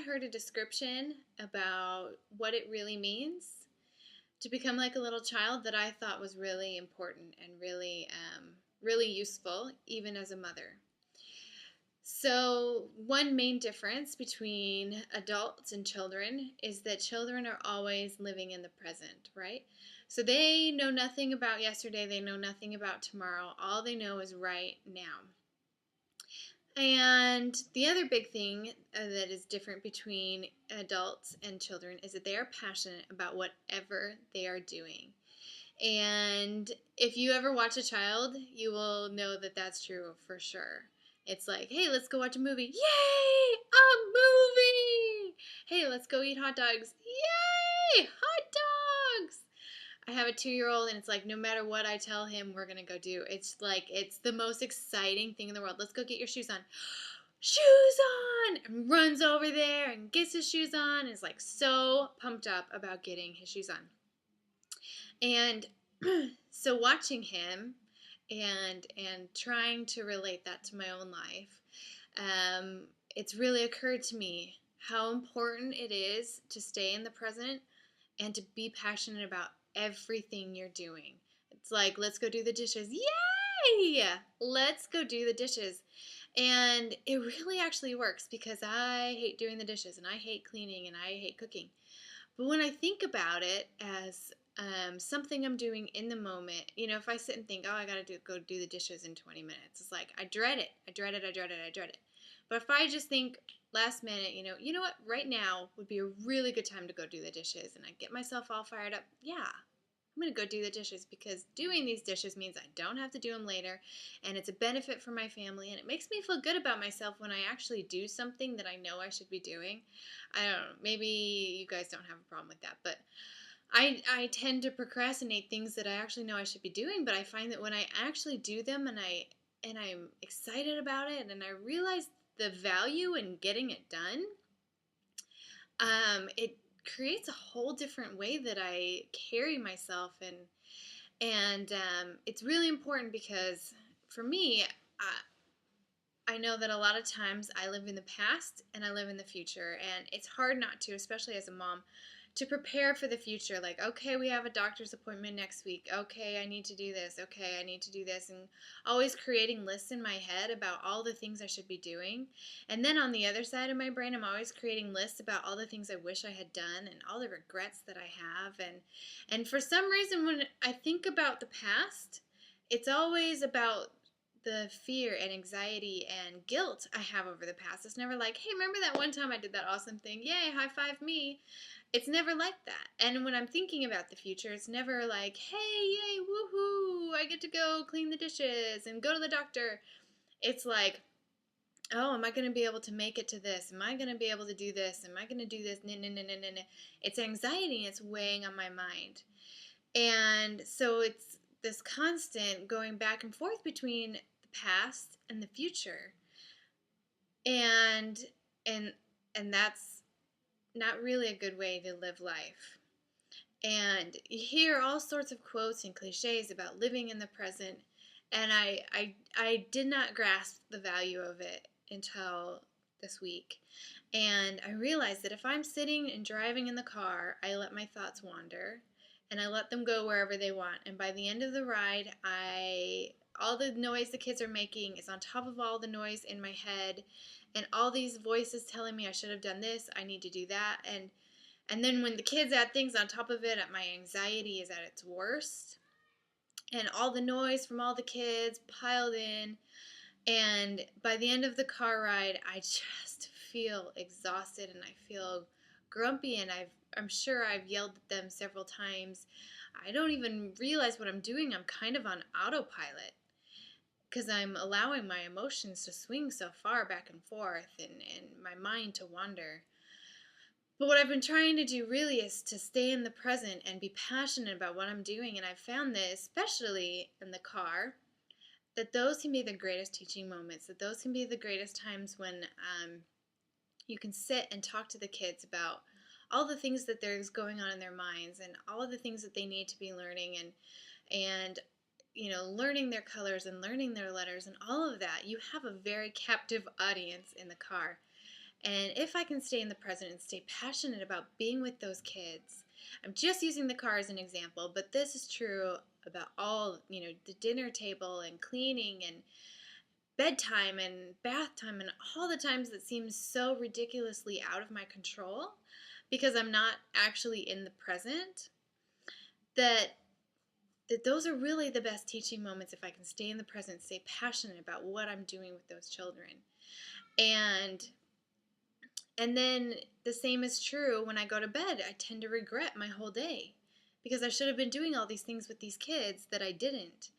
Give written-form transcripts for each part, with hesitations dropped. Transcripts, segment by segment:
heard a description about what it really means to become like a little child that I thought was really important and really useful, even as a mother. So, one main difference between adults and children is that children are always living in the present, right? So, they know nothing about yesterday, they know nothing about tomorrow. All they know is right now. And the other big thing that is different between adults and children is that they are passionate about whatever they are doing. And if you ever watch a child, you will know that that's true for sure. It's like, hey, let's go watch a movie. Yay! A movie! Hey, let's go eat hot dogs. Yay! Hot dogs! I have a 2-year-old, and it's like, no matter what I tell him, we're going to go do. It's like, it's the most exciting thing in the world. Let's go get your shoes on. Shoes on! And runs over there and gets his shoes on. And is like so pumped up about getting his shoes on. And so watching him and trying to relate that to my own life, it's really occurred to me how important it is to stay in the present and to be passionate about everything you're doing. It's like, let's go do the dishes. Yay! Let's go do the dishes. And it really actually works because I hate doing the dishes and I hate cleaning and I hate cooking. But when I think about it as something I'm doing in the moment, if I sit and think, oh, I gotta go do the dishes in 20 minutes, it's like I dread it. I dread it. I dread it. I dread it. But if I just think last minute, you know what, right now would be a really good time to go do the dishes, and I get myself all fired up. Yeah, I'm gonna go do the dishes because doing these dishes means I don't have to do them later, and it's a benefit for my family, and it makes me feel good about myself when I actually do something that I know I should be doing. I don't know, maybe you guys don't have a problem with that, but I tend to procrastinate things that I actually know I should be doing, but I find that when I actually do them and I'm excited about it and I realize the value in getting it done, it creates a whole different way that I carry myself, and it's really important because for me, I know that a lot of times I live in the past and I live in the future, and it's hard not to, especially as a mom, to prepare for the future. Like, okay, we have a doctor's appointment next week. Okay, I need to do this. Okay, I need to do this. And always creating lists in my head about all the things I should be doing. And then on the other side of my brain, I'm always creating lists about all the things I wish I had done and all the regrets that I have. And for some reason, when I think about the past, it's always about the fear and anxiety and guilt I have over the past. It's never like, hey, remember that one time I did that awesome thing? Yay, high five me. It's never like that. And when I'm thinking about the future, it's never like, hey, yay, woohoo, I get to go clean the dishes and go to the doctor. It's like, oh, am I going to be able to make it to this? Am I going to be able to do this? Am I going to do this? No, no, no, no, no, no. It's anxiety and it's weighing on my mind. And so it's this constant going back and forth between the past and the future. And and and that's not really a good way to live life. And you hear all sorts of quotes and cliches about living in the present, and I did not grasp the value of it until this week. And I realized that if I'm sitting and driving in the car, I let my thoughts wander and I let them go wherever they want. And by the end of the ride, I all the noise the kids are making is on top of all the noise in my head and all these voices telling me I should have done this, I need to do that, and then when the kids add things on top of it, my anxiety is at its worst. And all the noise from all the kids piled in. And by the end of the car ride, I just feel exhausted and I feel grumpy. And I'm sure I've yelled at them several times. I don't even realize what I'm doing. I'm kind of on autopilot because I'm allowing my emotions to swing so far back and forth and my mind to wander. But what I've been trying to do really is to stay in the present and be passionate about what I'm doing. And I've found that, especially in the car, that those can be the greatest teaching moments, that those can be the greatest times when you can sit and talk to the kids about all the things that there's going on in their minds and all of the things that they need to be learning and learning their colors and learning their letters and all of that. You have a very captive audience in the car. And if I can stay in the present and stay passionate about being with those kids, I'm just using the car as an example, but this is true about all, the dinner table and cleaning and bedtime and bath time and all the times that seem so ridiculously out of my control because I'm not actually in the present, that those are really the best teaching moments if I can stay in the present, stay passionate about what I'm doing with those children. And then the same is true when I go to bed. I tend to regret my whole day because I should have been doing all these things with these kids that I didn't.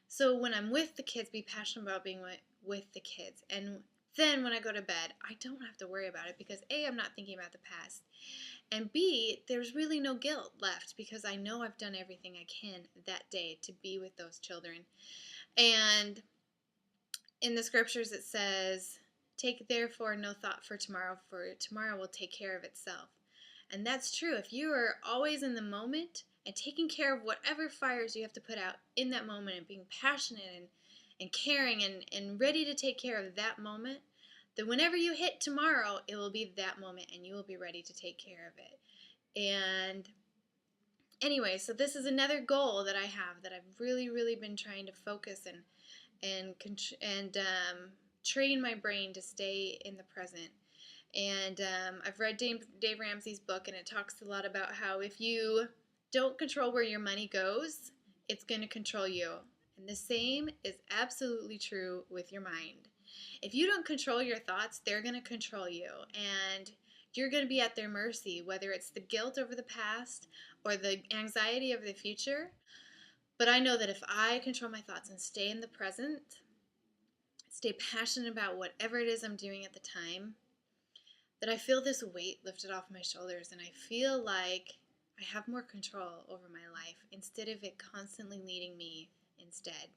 So when I'm with the kids, be passionate about being with the kids. And then when I go to bed, I don't have to worry about it because A, I'm not thinking about the past. And B, there's really no guilt left because I know I've done everything I can that day to be with those children. And in the scriptures it says, take therefore no thought for tomorrow will take care of itself. And that's true. If you are always in the moment and taking care of whatever fires you have to put out in that moment and being passionate and caring and ready to take care of that moment, then whenever you hit tomorrow, it will be that moment and you will be ready to take care of it. And anyway, so this is another goal that I have that I've really, really been trying to focus and train my brain to stay in the present. And I've read Dave Ramsey's book, and it talks a lot about how if you don't control where your money goes, it's going to control you. And the same is absolutely true with your mind. If you don't control your thoughts, they're going to control you. And you're going to be at their mercy, whether it's the guilt over the past or the anxiety of the future. But I know that if I control my thoughts and stay in the present, stay passionate about whatever it is I'm doing at the time, that I feel this weight lifted off my shoulders and I feel like I have more control over my life instead of it constantly leading me instead.